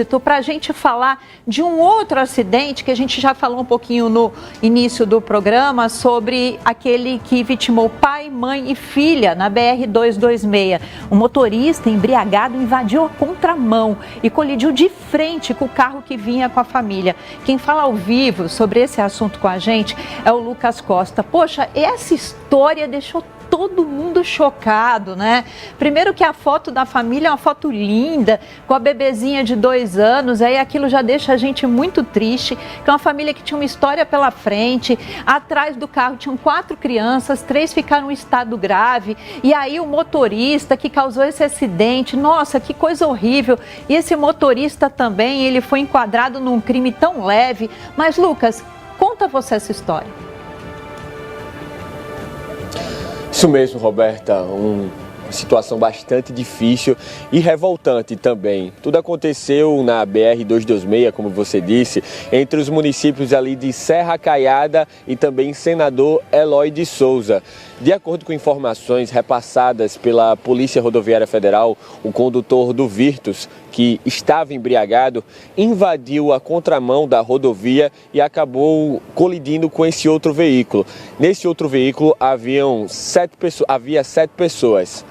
para a gente falar de um outro acidente que a gente já falou um pouquinho no início do programa, sobre aquele que vitimou pai, mãe e filha na BR-226. O motorista embriagado invadiu a contramão e colidiu de frente com o carro que vinha com a família. Quem fala ao vivo sobre esse assunto com a gente é o Lucas Costa. Poxa, essa história deixou todo mundo chocado, né? Primeiro que a foto da família é uma foto linda, com a bebezinha de 2 anos, aí aquilo já deixa a gente muito triste, que é uma família que tinha uma história pela frente, atrás do carro tinham 4 crianças, 3 ficaram em estado grave, e aí o motorista que causou esse acidente, nossa, que coisa horrível, e esse motorista também, ele foi enquadrado num crime tão leve, mas Lucas, conta você essa história. Isso mesmo, Roberta, uma situação bastante difícil e revoltante também. Tudo aconteceu na BR-226, como você disse, entre os municípios ali de Serra Caiada e também Senador Eloy de Souza. De acordo com informações repassadas pela Polícia Rodoviária Federal, o condutor do Virtus, que estava embriagado, invadiu a contramão da rodovia e acabou colidindo com esse outro veículo. Nesse outro veículo havia 7 pessoas.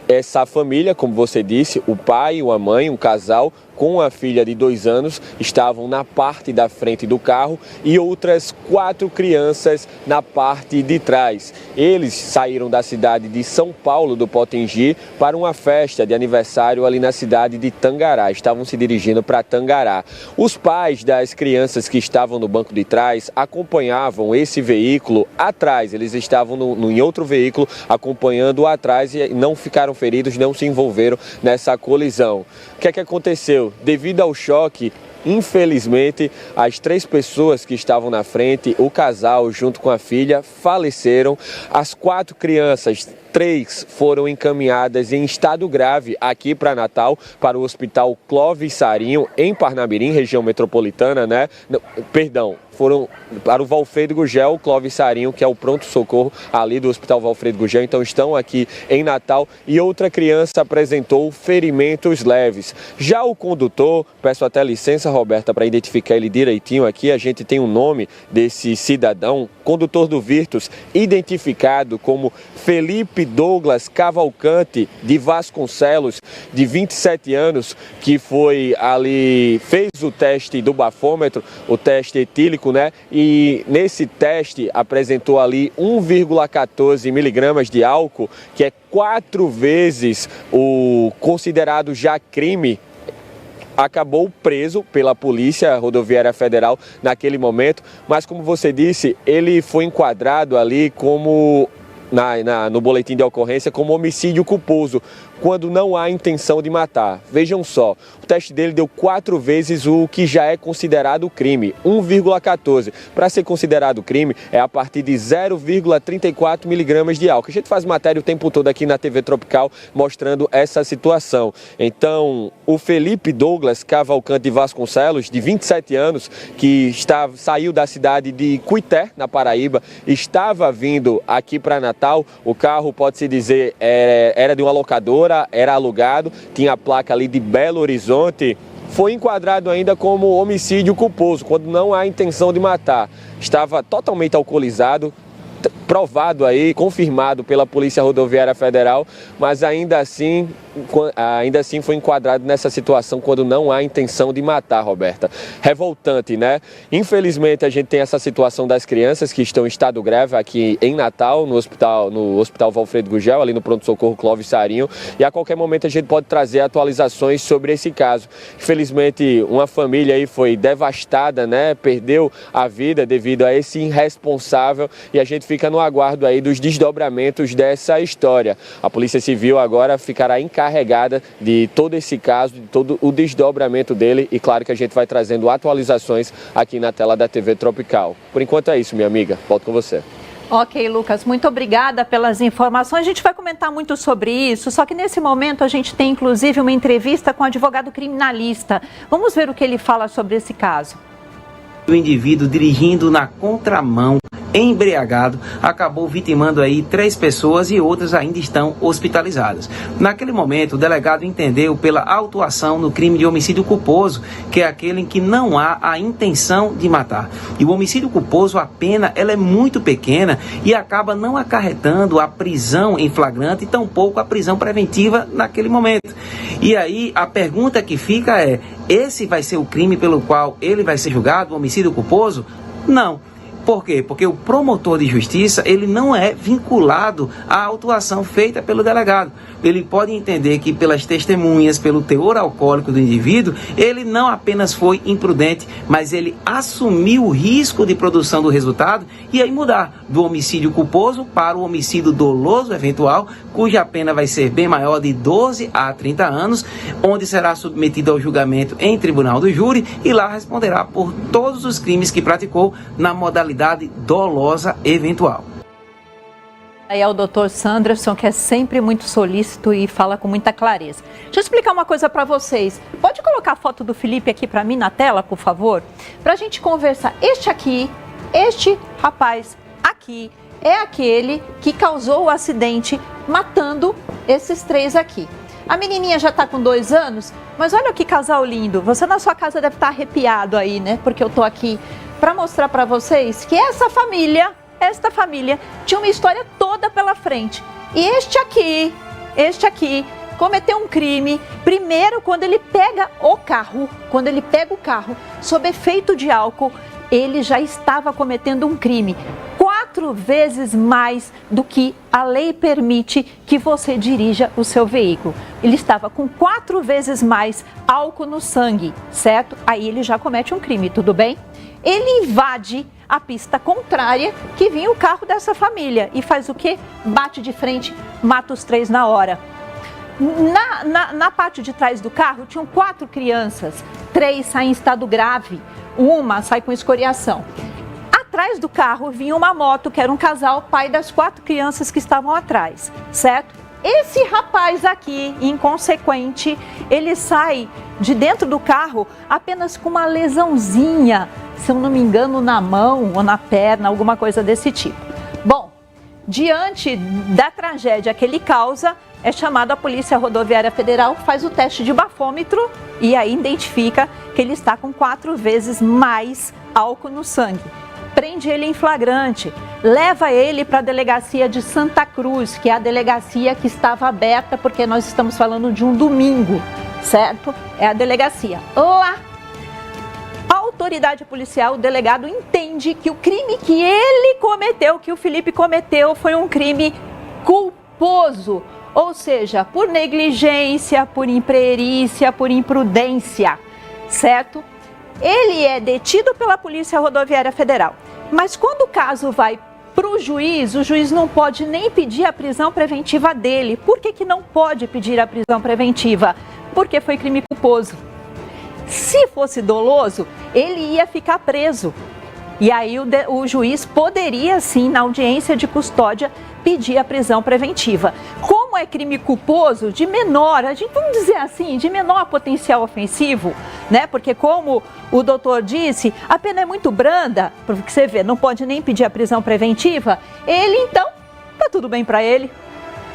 Essa família, como você disse, o pai, a mãe, um casal com a filha de 2 anos, estavam na parte da frente do carro e outras 4 crianças na parte de trás. Eles saíram da cidade de São Paulo, do Potengi, para uma festa de aniversário ali na cidade de Tangará. Estavam se dirigindo para Tangará. Os pais das crianças que estavam no banco de trás acompanhavam esse veículo atrás. Eles estavam em outro veículo acompanhando atrás e não ficaram feridos, não se envolveram nessa colisão. O que é que aconteceu? Devido ao choque, infelizmente, as 3 pessoas que estavam na frente, o casal junto com a filha, faleceram. As 4 crianças, 3 foram encaminhadas em estado grave aqui para Natal, para o Hospital Clóvis Sarinho, em Parnamirim, região metropolitana, né? Perdão, foram para o Valfredo Gugel, Clóvis Sarinho, que é o pronto-socorro ali do Hospital Valfredo Gugel, então estão aqui em Natal, e outra criança apresentou ferimentos leves. Já o condutor, peço até licença, Roberta, para identificar ele direitinho aqui, a gente tem o nome desse cidadão, condutor do Virtus, identificado como Felipe Douglas Cavalcante de Vasconcelos, de 27 anos, que foi ali, fez o teste do bafômetro, o teste etílico, né? E nesse teste apresentou ali 1,14 miligramas de álcool, que é 4 vezes o considerado já crime. Acabou preso pela Polícia Rodoviária Federal naquele momento, mas como você disse, ele foi enquadrado ali como no boletim de ocorrência como homicídio culposo, quando não há intenção de matar. Vejam só, o teste dele deu 4 vezes o que já é considerado crime, 1,14. Para ser considerado crime, é a partir de 0,34 miligramas de álcool. A gente faz matéria o tempo todo aqui na TV Tropical mostrando essa situação. Então, o Felipe Douglas Cavalcante de Vasconcelos, de 27 anos, que saiu da cidade de Cuité, na Paraíba, estava vindo aqui para Natal. O carro, pode-se dizer, era de uma locadora, era alugado, tinha a placa ali de Belo Horizonte, foi enquadrado ainda como homicídio culposo, quando não há intenção de matar. Estava totalmente alcoolizado, provado aí, confirmado pela Polícia Rodoviária Federal, mas ainda assim foi enquadrado nessa situação quando não há intenção de matar, Roberta. Revoltante, né? Infelizmente, a gente tem essa situação das crianças que estão em estado grave aqui em Natal, no Hospital Valfredo Gugel, ali no pronto-socorro Clóvis Sarinho, e a qualquer momento a gente pode trazer atualizações sobre esse caso. Infelizmente, uma família aí foi devastada, né? Perdeu a vida devido a esse irresponsável, e a gente fica no aguardo aí dos desdobramentos dessa história. A Polícia Civil agora ficará encarregada de todo esse caso, de todo o desdobramento dele, e claro que a gente vai trazendo atualizações aqui na tela da TV Tropical. Por enquanto é isso, minha amiga. Volto com você. Ok, Lucas, muito obrigada pelas informações. A gente vai comentar muito sobre isso, só que nesse momento a gente tem inclusive uma entrevista com um advogado criminalista. Vamos ver o que ele fala sobre esse caso. O indivíduo dirigindo na contramão embriagado, acabou vitimando aí 3 pessoas e outras ainda estão hospitalizadas. Naquele momento, o delegado entendeu pela autuação no crime de homicídio culposo, que é aquele em que não há a intenção de matar. E o homicídio culposo, a pena ela é muito pequena e acaba não acarretando a prisão em flagrante e tampouco a prisão preventiva naquele momento. E aí a pergunta que fica é: esse vai ser o crime pelo qual ele vai ser julgado, o homicídio culposo? Não. Por quê? Porque o promotor de justiça, ele não é vinculado à autuação feita pelo delegado. Ele pode entender que pelas testemunhas, pelo teor alcoólico do indivíduo, ele não apenas foi imprudente, mas ele assumiu o risco de produção do resultado e aí mudar do homicídio culposo para o homicídio doloso eventual, cuja pena vai ser bem maior, de 12 a 30 anos, onde será submetido ao julgamento em tribunal do júri e lá responderá por todos os crimes que praticou na modalidade dolosa eventual. Aí é o Dr. Sanderson, que é sempre muito solícito e fala com muita clareza. Deixa eu explicar uma coisa para vocês. Pode colocar a foto do Felipe aqui para mim na tela, por favor? Para a gente conversar. Este rapaz aqui, é aquele que causou o acidente matando esses 3 aqui. A menininha já está com 2 anos, mas olha que casal lindo. Você na sua casa deve estar arrepiado aí, né? Porque eu estou aqui para mostrar para vocês que esta família tinha uma história toda pela frente. E este aqui, cometeu um crime, primeiro quando ele pega o carro, sob efeito de álcool, ele já estava cometendo um crime 4 vezes mais do que a lei permite que você dirija o seu veículo. Ele estava com 4 vezes mais álcool no sangue, certo? Aí ele já comete um crime, tudo bem? Ele invade a pista contrária que vinha o carro dessa família e faz o quê? Bate de frente, mata os 3 na hora. Na parte de trás do carro tinham 4 crianças, 3 saem em estado grave, uma sai com escoriação. Atrás do carro vinha uma moto, que era um casal, pai das 4 crianças que estavam atrás, certo? Esse rapaz aqui, inconsequente, ele sai de dentro do carro apenas com uma lesãozinha, se eu não me engano, na mão ou na perna, alguma coisa desse tipo. Bom, diante da tragédia que ele causa, é chamado a Polícia Rodoviária Federal, faz o teste de bafômetro e aí identifica que ele está com 4 vezes mais álcool no sangue. Prende ele em flagrante, leva ele para a delegacia de Santa Cruz, que é a delegacia que estava aberta, porque nós estamos falando de um domingo, certo? É a delegacia. Lá, a autoridade policial, o delegado, entende que o crime que ele cometeu, que o Felipe cometeu, foi um crime culposo, ou seja, por negligência, por imperícia, por imprudência, certo? Ele é detido pela Polícia Rodoviária Federal, mas quando o caso vai para o juiz não pode nem pedir a prisão preventiva dele. Por que não pode pedir a prisão preventiva? Porque foi crime culposo. Se fosse doloso, ele ia ficar preso. E aí o juiz poderia, sim, na audiência de custódia, pedir a prisão preventiva. Como é crime culposo, de menor, vamos dizer assim, de menor potencial ofensivo, né? Porque como o doutor disse, a pena é muito branda, porque você vê, não pode nem pedir a prisão preventiva, ele então, tá tudo bem para ele.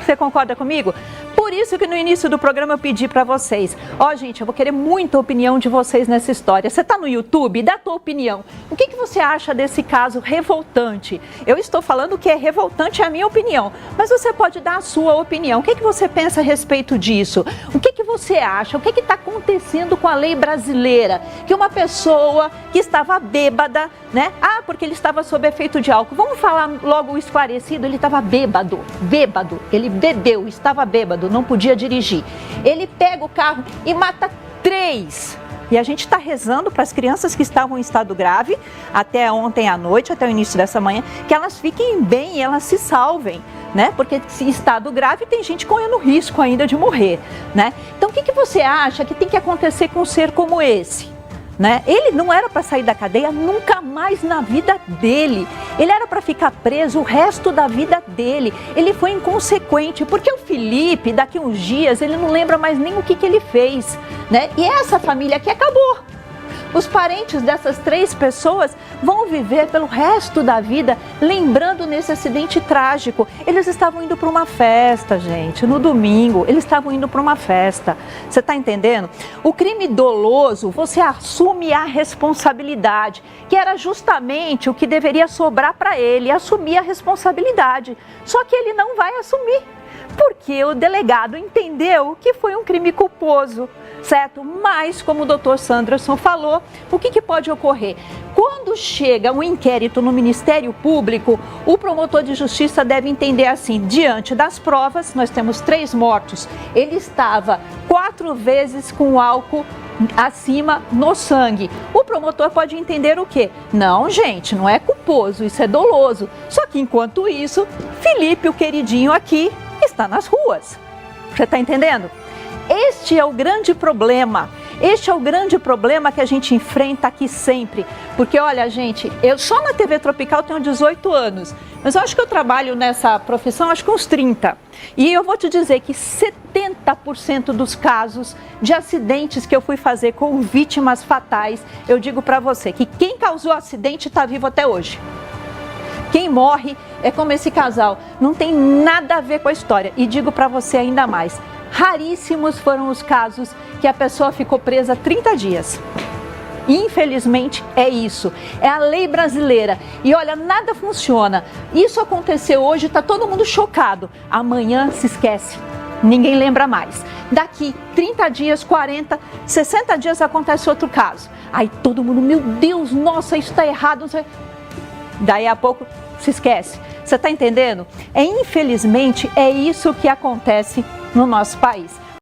Você concorda comigo? Por isso que no início do programa eu pedi para vocês, gente, eu vou querer muita opinião de vocês nessa história. Você está no YouTube? Dá a tua opinião. O que você acha desse caso revoltante? Eu estou falando que é revoltante, é a minha opinião, mas você pode dar a sua opinião. O que você pensa a respeito disso? O que você acha? O que está acontecendo com a lei brasileira? Que uma pessoa que estava bêbada, né? Porque ele estava sob efeito de álcool. Vamos falar logo o esclarecido, ele estava bêbado. Ele bebeu, estava bêbado, não podia dirigir. Ele pega o carro e mata 3. E a gente está rezando para as crianças que estavam em estado grave até ontem à noite, até o início dessa manhã, que elas fiquem bem e elas se salvem, né? Porque se em estado grave tem gente correndo risco ainda de morrer, né? Então o que você acha que tem que acontecer com um ser como esse? Né? Ele não era para sair da cadeia nunca mais na vida dele. Ele era para ficar preso o resto da vida dele. Ele foi inconsequente, porque o Felipe, daqui uns dias, ele não lembra mais nem o que ele fez, né? E essa família aqui acabou. Os parentes dessas 3 pessoas vão viver pelo resto da vida lembrando nesse acidente trágico. Eles estavam indo para uma festa, gente, no domingo, eles estavam indo para uma festa. Você está entendendo? O crime doloso, você assume a responsabilidade, que era justamente o que deveria sobrar para ele, assumir a responsabilidade. Só que ele não vai assumir, porque o delegado entendeu que foi um crime culposo, certo? Mas, como o doutor Sanderson falou, o que pode ocorrer? Quando chega um inquérito no Ministério Público, o promotor de justiça deve entender assim, diante das provas, nós temos 3 mortos, ele estava 4 vezes com álcool acima no sangue. O promotor pode entender o quê? Não, gente, não é culposo, isso é doloso. Só que enquanto isso, Felipe, o queridinho aqui, está nas ruas. Você está entendendo? Este é o grande problema. Este é o grande problema que a gente enfrenta aqui sempre. Porque, olha, gente, eu só na TV Tropical tenho 18 anos. Mas eu acho que eu trabalho nessa profissão, acho que uns 30. E eu vou te dizer que 70% dos casos de acidentes que eu fui fazer com vítimas fatais, eu digo para você que quem causou o acidente está vivo até hoje. Quem morre é como esse casal, não tem nada a ver com a história. E digo para você ainda mais, raríssimos foram os casos que a pessoa ficou presa 30 dias. Infelizmente é isso, é a lei brasileira. E olha, nada funciona. Isso aconteceu hoje, está todo mundo chocado. Amanhã se esquece, ninguém lembra mais. Daqui 30 dias, 40, 60 dias acontece outro caso. Aí todo mundo, meu Deus, nossa, isso está errado, não sei. Daí a pouco se esquece. Você está entendendo? Infelizmente, é isso que acontece no nosso país.